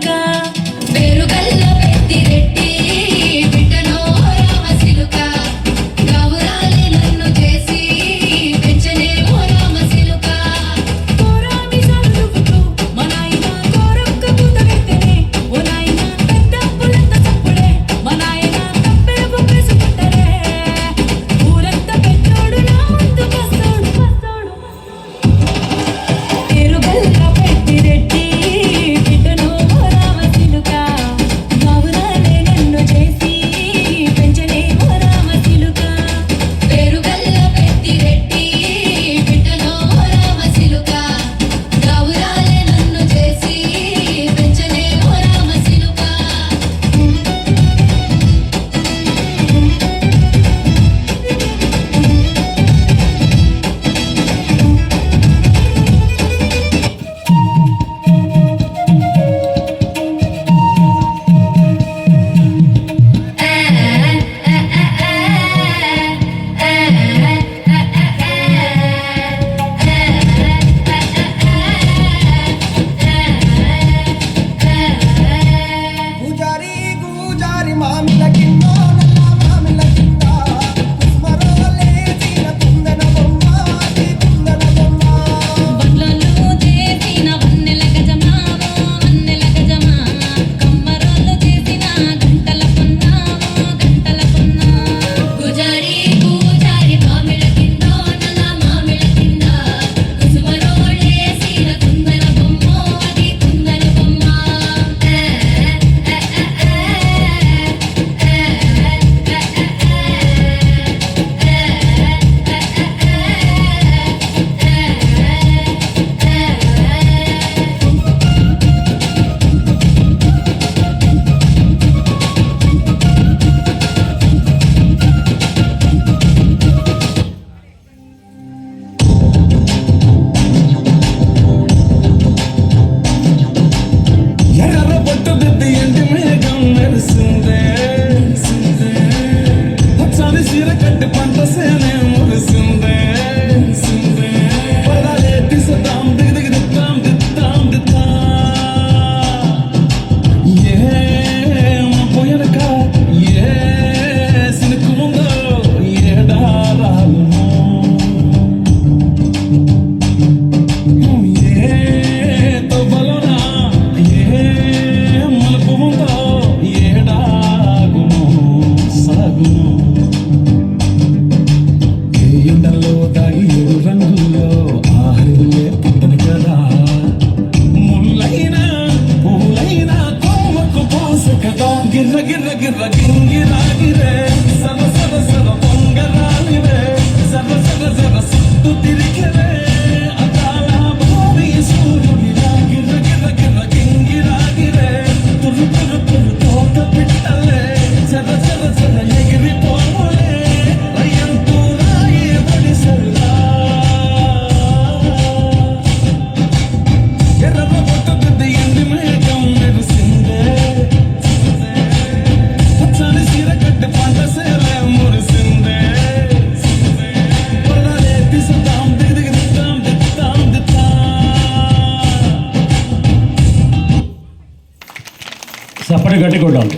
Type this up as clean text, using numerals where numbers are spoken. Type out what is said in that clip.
సిలుక పేరుగల్ల పెద్దిరెడ్డి బిడ్డనో రామసిలుక గౌరాలి నన్ను చేసి పెంచనేమో రామసిలుక కోరామి సందుకుతూ మా నాయన కోరొక్క పూత వెత్తనే ఓ నాయన పెద్ద పులంత చప్పుడే మా నాయన తప్పెర బొమ్మేసుకుంటరే ఊరంతా పెద్దోడు నా ముందుకొస్తాడు పేరుగల్ల పెద్దిరెడ్డి బిడ్డనో రామసిలుక గౌరాలి నన్ను చేసి పెంచనేమో రామసిలుక పేరుగల్ల పెద్దిరెడ్డి బిడ్డనో రామసిలుక గౌరాలి నన్ను చేసి పెంచనేమో రామసిలుక పూజారి పూజారి మామిల కింద నల్ల మామిల కింద కుస్మరోలే తీన కుందన బొమ్మ అది కుందన బొమ్మ బండ్లలో చేసిన వన్నెల గజమావో వన్నెల గజమా కమ్మరోళ్ళు చేసిన గంటల కొన్నావో గంటల కొన్నా పూజారి పూజారి మామిళ్ళ కింద నల్ల మామిళ్ళ కింద కుసుమరోడేసిన కుందన బొమ్మ అది కుందన బొమ్మ ఎర్ర బొట్టు దిద్ది ఎండి మేఘం మెరిసిందే పచ్చని సీర కట్టి పంట సేనే మురిసిందే పదాలే తీసదాం దిగి దిద్దాం దిద్దాం దిద్దా ఏ మా పోయనక ఏ సినుకుందో ఏడారాలు ఏ తవ్వలోనా ఏ మలుపు ఉందో ఏడాగును సాగును ఏ ఎండల్లో దాగి ఏడు రంగుల్లో ఆహరిల్లే పుట్టను కదా ముళ్ళైనా పూలైనా కోమకు పోస కదా గిర్ర గిర్ర గిర్ర గింగిరాగిరే సర సర సర పొంగరాలిరే సర సర సర సుత్తు తిరిగిరే అకాల భూమి సూర్యుడిలా గిర్ర గిర్ర గిర్ర గింగిరాగిరే తురు తురు తురు తోట పిట్టలే సర సర సర ఎగిరిపోలే రయంతు రాయి బడిసల్లా ఎర్ర బొట్టు దిద్ది ఎండి మేఘం మెరిసిందే పచ్చని సీర కట్టి పంట సేలే మురిసిందే పదాలే తీసదాం దిగి దిద్దాం దిద్దాం దిద్దా సపరేట్ గట్టి కొట్టాలి.